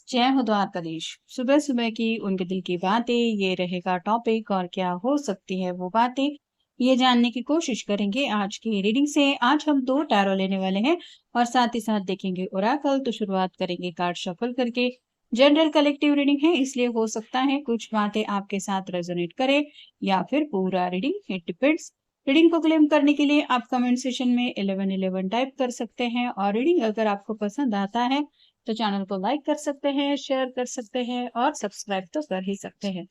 जय हो द्वारकाधीश। सुबह सुबह की उनके दिल की बातें, ये रहेगा टॉपिक और क्या हो सकती है वो बातें, ये जानने की कोशिश करेंगे आज की रीडिंग से। आज हम 2 टैरो लेने वाले हैं और साथ ही साथ देखेंगे ओरेकल। तो शुरुआत करेंगे कार्ड शफल करके। जनरल कलेक्टिव रीडिंग है, इसलिए हो सकता है कुछ बातें आपके साथ रेजोनेट करे या फिर पूरा रीडिंग, इट डिपेंड्स। रीडिंग को क्लेम करने के लिए आप कमेंट सेशन में 1111 टाइप कर सकते हैं और रीडिंग अगर आपको पसंद आता है तो चैनल को लाइक कर सकते हैं, शेयर कर सकते हैं और सब्सक्राइब तो कर ही सकते हैं।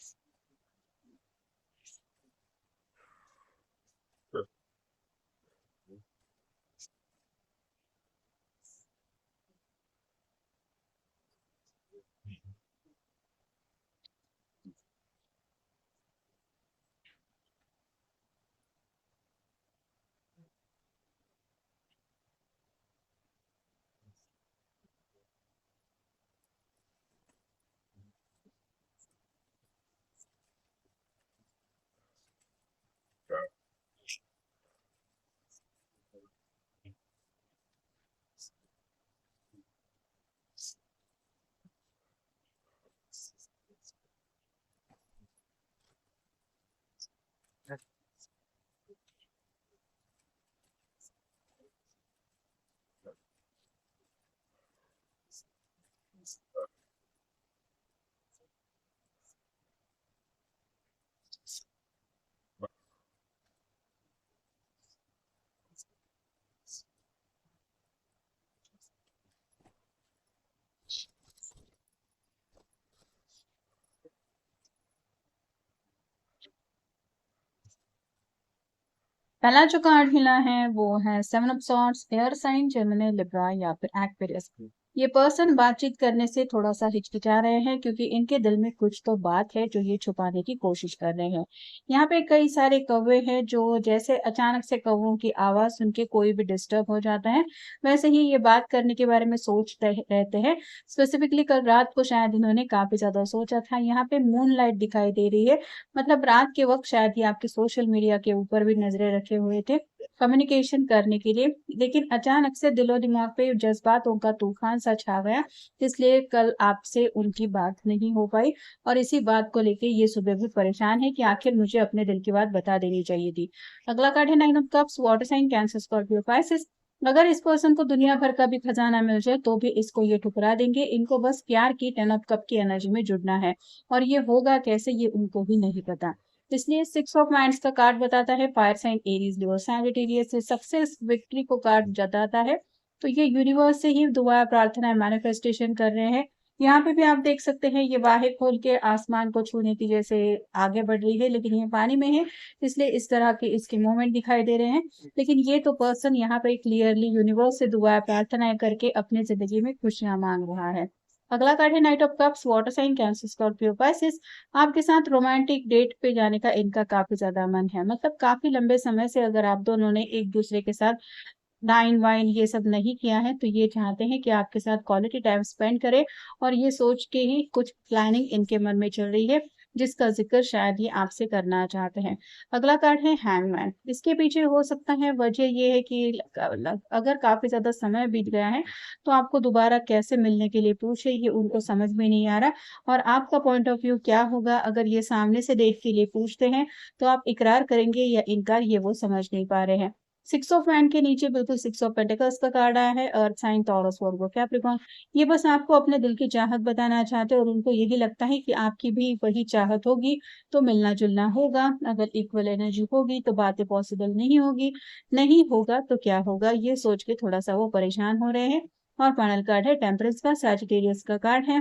पहला जो कार्ड मिला है वो है 7 of swords. Air sign, Gemini, Libra या फिर एक्वेरियस। ये पर्सन बातचीत करने से थोड़ा सा हिचकिचा रहे हैं क्योंकि इनके दिल में कुछ तो बात है जो ये छुपाने की कोशिश कर रहे हैं। यहाँ पे कई सारे कौवे हैं जो जैसे अचानक से कौवों की आवाज सुन के कोई भी डिस्टर्ब हो जाता है, वैसे ही ये बात करने के बारे में सोचते रहते हैं। स्पेसिफिकली कल रात को शायद इन्होंने काफी ज्यादा सोचा था। यहाँ पे मून लाइट दिखाई दे रही है, मतलब रात के वक्त शायद ये आपके सोशल मीडिया के ऊपर भी नजरें रखे हुए थे कम्युनिकेशन करने के लिए। लेकिन अचानक से दिलो दिमाग पे जज्बातों का तूफान सा छा गया, इसलिए कल आपसे उनकी बात नहीं हो पाई और इसी बात को लेके ये सुबह भी परेशान है कि आखिर मुझे अपने दिल की बात बता देनी चाहिए थी। अगला कार्ड है 9 of cups. Water sign, Cancer, Scorpio, Pisces. अगर इस पर्सन को दुनिया भर का भी खजाना मिल जाए तो भी इसको ये ठुकरा देंगे। इनको बस प्यार की 10 ऑफ कप की एनर्जी में जुड़ना है और ये होगा कैसे ये उनको भी नहीं पता। इसलिए 6 ऑफ वांड्स का कार्ड बताता है फायर साइन, एरीज, लियो, सैजिटेरियस से सक्सेस, विक्ट्री को कार्ड जताता है। तो ये यूनिवर्स से ही दुआ, प्रार्थना, मैनिफेस्टेशन कर रहे हैं। यहाँ पे भी आप देख सकते हैं ये बाहें खोल के आसमान को छूने की जैसे आगे बढ़ रही है, लेकिन ये पानी में है इसलिए इस तरह के इसके मूवमेंट दिखाई दे रहे हैं। लेकिन ये तो पर्सन यहाँ पे क्लियरली यूनिवर्स से दुआ प्रार्थनाएं करके अपनी जिंदगी में खुशियां मांग रहा है। अगला कार्ड है knight of cups. Water sign, Cancer, Scorpio, Pisces. आपके साथ रोमांटिक डेट पे जाने का इनका काफी ज्यादा मन है, मतलब काफी लंबे समय से अगर आप दोनों ने एक दूसरे के साथ डाइन वाइन ये सब नहीं किया है तो ये चाहते हैं कि आपके साथ क्वालिटी टाइम स्पेंड करें और ये सोच के ही कुछ प्लानिंग इनके मन में चल रही है जिसका जिक्र शायद ये आपसे करना चाहते हैं। अगला कार्ड है हैंगमैन। इसके पीछे हो सकता है वजह ये है कि अगर काफी ज्यादा समय बीत गया है तो आपको दोबारा कैसे मिलने के लिए पूछे ये उनको समझ में नहीं आ रहा। और आपका पॉइंट ऑफ व्यू क्या होगा अगर ये सामने से डेट के लिए पूछते हैं, तो आप इकरार करेंगे या इनकार ये वो समझ नहीं पा रहे हैं। 6 ऑफ वैंड के नीचे बिल्कुल 6 ऑफ पेंटिकल्स का कार्ड आया है। अर्थ साइन, टॉरस, वर्गो, कैप्रिकॉर्न। ये बस आपको अपने दिल की चाहत बताना चाहते हैं और उनको यही लगता है कि आपकी भी वही चाहत होगी तो मिलना जुलना होगा। अगर इक्वल एनर्जी होगी तो बातें पॉसिबल नहीं होगी, नहीं होगा तो क्या होगा ये सोच के थोड़ा सा वो परेशान हो रहे हैं। और फाइनल कार्ड है टेम्परेंस का, सैजिटेरियस का कार्ड है।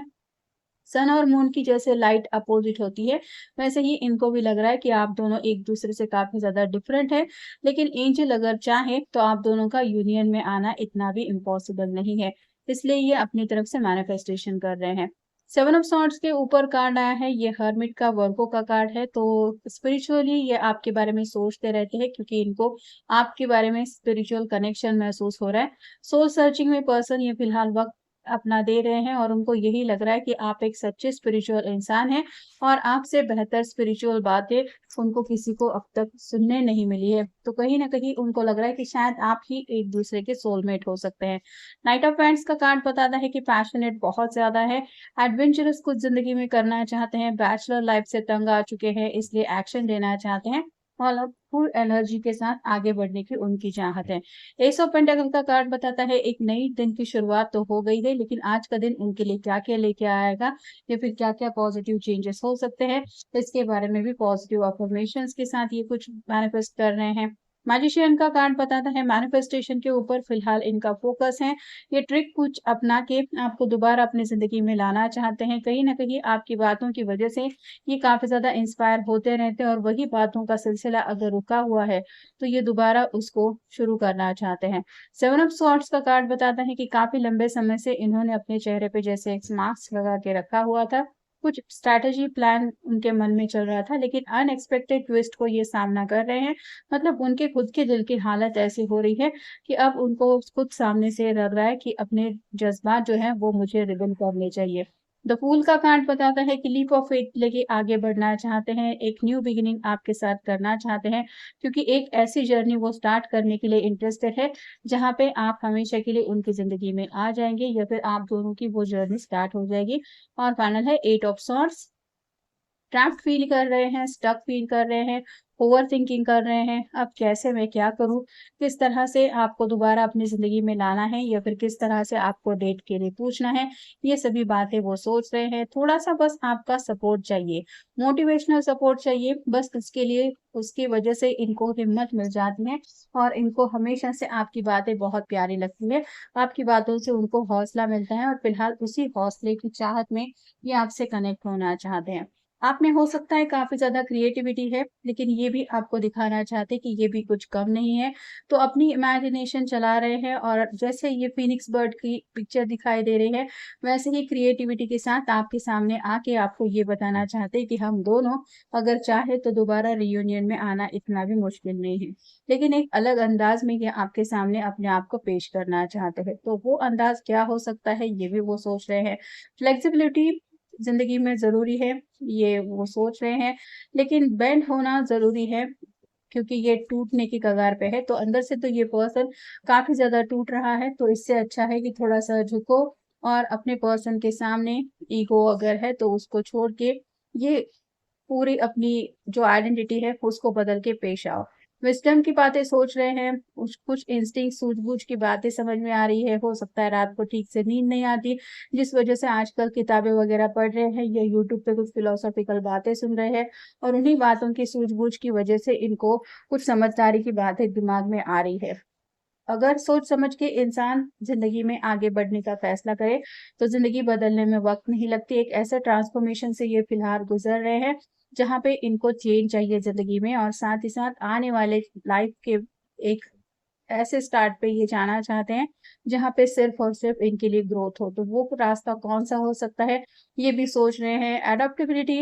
सन और मून की जैसे लाइट अपोजिट होती है वैसे ही इनको भी लग रहा है कि आप दोनों एक दूसरे से काफी ज्यादा डिफरेंट है। लेकिन एंजल अगर चाहे तो आप दोनों का यूनियन में आना इतना भी इम्पॉसिबल नहीं है, इसलिए ये अपनी तरफ से मैनिफेस्टेशन कर रहे हैं। 7 ऑफ सॉर्ड्स के ऊपर कार्ड आया है, ये हर्मिट का, वर्गो का कार्ड है। तो स्पिरिचुअली ये आपके बारे में सोचते रहते हैं क्योंकि इनको आपके बारे में स्पिरिचुअल कनेक्शन महसूस हो रहा है। सोल सर्चिंग में पर्सन ये फिलहाल वक्त अपना दे रहे हैं और उनको यही लग रहा है कि आप एक सच्चे स्पिरिचुअल इंसान हैं और आपसे बेहतर स्पिरिचुअल बातें उनको किसी को अब तक सुनने नहीं मिली है। तो कहीं न कहीं उनको लग रहा है कि शायद आप ही एक-दूसरे के सोलमेट हो सकते हैं। नाइट ऑफ पेंट्स का कार्ड बताता है कि पैशनेट बहुत ज़्यादा है, एडवेंचरस कुछ ज़िंदगी में करना चाहते हैं, बैचलर लाइफ से तंग आ चुके हैं इसलिए एक्शन लेना चाहते हैं और अब फुल एनर्जी के साथ आगे बढ़ने की उनकी चाहत है। एस ऑफ पेंटाकल का कार्ड बताता है एक नई दिन की शुरुआत तो हो गई है, लेकिन आज का दिन उनके लिए क्या-क्या लेके आएगा या फिर क्या-क्या पॉजिटिव चेंजेस हो सकते हैं, इसके बारे में भी पॉजिटिव अफर्मेशंस के साथ ये कुछ मैनिफेस्ट कर रहे हैं। मैजिशियन का कार्ड बताता है मैनिफेस्टेशन के ऊपर फिलहाल इनका फोकस है। ये ट्रिक कुछ अपना के आपको दोबारा अपनी ज़िंदगी में लाना चाहते हैं। कहीं न कहीं आपकी बातों की वजह से ये काफ़ी ज़्यादा इंस्पायर होते रहते हैं और वही बातों का सिलसिला अगर रुका हुआ है, तो ये दोबारा उसको शुरू करना चाहते हैं। सेवन ऑफ सॉर्ड्स का कार्ड बताता है कि काफ़ी लंबे समय से इन्होंने अपने चेहरे पे जैसे एक मास्क लगा के रखा हुआ था। कुछ स्ट्रैटेजी प्लान उनके मन में चल रहा था, लेकिन अनएक्सपेक्टेड ट्विस्ट को ये सामना कर रहे हैं। मतलब उनके खुद के दिल की हालत ऐसी हो रही है कि अब उनको खुद सामने से लग रहा है कि अपने जज़्बात जो हैं वो मुझे रिवील करने चाहिए। द फूल का कार्ड बताता है कि लीप ऑफ फेथ लेके आगे बढ़ना चाहते हैं, एक न्यू बिगिनिंग आपके साथ करना चाहते हैं क्योंकि एक ऐसी जर्नी वो स्टार्ट करने के लिए इंटरेस्टेड है, जहाँ पे आप हमेशा के लिए उनकी ज़िंदगी में आ जाएँगे या फिर आप दोनों की वो जर्नी स्टार्ट हो जाएगी। और फाइनल है eight of swords. Trapped feel कर रहे हैं, स्टक फ़ील कर रहे हैं, ओवरथिंकिंग कर रहे हैं, अब कैसे मैं क्या करूँ? किस तरह से आपको दोबारा अपनी ज़िंदगी में लाना है या फिर किस तरह से आपको डेट के लिए पूछना है, ये सभी बातें वो सोच रहे हैं। थोड़ा-सा बस आपका सपोर्ट चाहिए, मोटिवेशनल सपोर्ट चाहिए, बस उसके लिए उसकी वजह से इनको हिम्मत मिल जाती है और इनको हमेशा से आपकी बातें बहुत प्यारी लगती है। आपकी बातों से उनको हौसला मिलता है और फिलहाल उसी हौसले की चाहत में ये आपसे कनेक्ट होना चाहते हैं। आप में हो सकता है काफ़ी ज़्यादा क्रिएटिविटी है, लेकिन ये भी आपको दिखाना चाहते हैं कि ये भी कुछ कम नहीं है। तो अपनी इमेजिनेशन चला रहे हैं और जैसे ये फ़ीनिक्स बर्ड की पिक्चर दिखाई दे रही है, वैसे ही क्रिएटिविटी के साथ आपके सामने आके आपको ये बताना चाहते हैं कि हम दोनों अगर चाहे तो दोबारा रियूनियन में आना इतना भी मुश्किल नहीं है। लेकिन एक अलग अंदाज़ में ये आपके सामने अपने आप को पेश करना चाहते हैं। तो वो अंदाज़ क्या हो सकता है, ये भी वो सोच रहे हैं। फ्लेक्सिबिलिटी ज़िंदगी में ज़रूरी है, ये वो सोच रहे हैं, लेकिन बेंड होना ज़रूरी है क्योंकि ये टूटने की कगार पे है, तो अंदर से तो ये पर्सन काफ़ी ज़्यादा टूट रहा है, तो इससे अच्छा है कि थोड़ा-सा झुको और अपने पर्सन के सामने ईगो अगर है, तो उसको छोड़ के ये पूरी अपनी जो आइडेंटिटी है उसको बदल के पेश आओ। विज़डम की बातें सोच रहे हैं, कुछ इंस्टिंक्ट सूझबूझ की बातें समझ में आ रही है, हो सकता है रात को ठीक से नींद नहीं आती, जिस वज़ह से आजकल किताबें वग़ैरह पढ़ रहे हैं या यूट्यूब पे कुछ फिलॉसॉफ़िकल बातें सुन रहे हैं और उन्हीं बातों की सूझबूझ की वज़ह से इनको कुछ समझदारी की बातें दिमाग में आ रही है। अगर सोच समझ के इंसान ज़िंदगी में आगे बढ़ने का फ़ैसला करे, तो ज़िंदगी बदलने में वक़्त नहीं लगती। एक ऐसा ट्रांसफ़ॉर्मेशन से ये फ़िलहाल गुज़र रहे हैं, जहाँ पे इनको चेंज चाहिए ज़िंदगी में और साथ ही साथ आने वाले लाइफ़ के एक ऐसे स्टार्ट पे ये जाना चाहते हैं, जहाँ पे सिर्फ़ और सिर्फ़ इनके लिए ग्रोथ हो। तो वो रास्ता कौन-सा हो सकता है, ये भी सोच रहे हैं। Adaptability,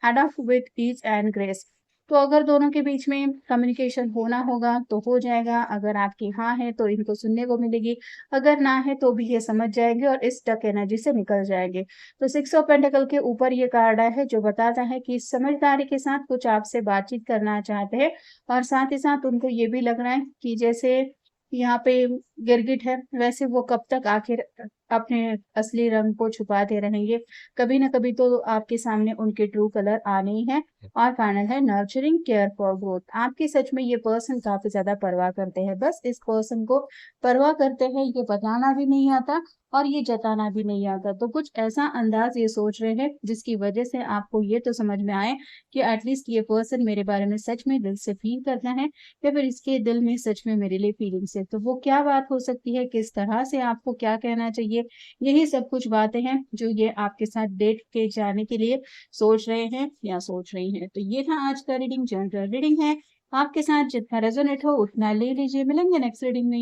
adopt with ease and grace. तो अगर दोनों के बीच में कम्युनिकेशन होना होगा, तो हो जाएगा। अगर आपकी हाँ है, तो इनको सुनने को मिलेगी। अगर ना है, तो भी ये समझ जाएँगे और इस स्टक एनर्जी से निकल जाएँगे। तो सिक्स ऑफ पेंटाकल के ऊपर ये कार्ड आया है, जो बताता है कि समझदारी के साथ कुछ आपसे बातचीत करना चाहते हैं और साथ ही साथ उनको ये भी लग रहा है कि जैसे यहाँ पे गिरगिट है, वैसे वो कब तक आखिर अपने असली रंग को छुपाते रहेंगे। कभी न कभी तो आपके सामने उनके ट्रू कलर आने ही हैं। और फाइनल है नर्चरिंग केयर फॉर ग्रोथ। आपकी सच में ये पर्सन काफ़ी ज़्यादा परवाह करते हैं। बस इस पर्सन को परवाह करते हैं, ये बताना भी नहीं आता और ये जताना भी नहीं आता। तो कुछ ऐसा अंदाज़ ये सोच रहे हैं, जिसकी वजह से आपको ये तो समझ में आए कि एटलीस्ट ये पर्सन मेरे बारे में सच में दिल से फ़ील करता है या फिर इसके दिल में सच में मेरे लिए फीलिंग्स है। तो वो क्या बात हो सकती है, किस तरह से आपको क्या कहना चाहिए, यही सब कुछ बातें हैं जो ये आपके साथ डेट के जाने के लिए सोच रहे हैं या सोच रही हैं। तो ये था आज का रीडिंग, जनरल रीडिंग है। आपके साथ जितना रेज़ोनेट हो उतना ले लीजिए। मिलेंगे नेक्स्ट रीडिंग में।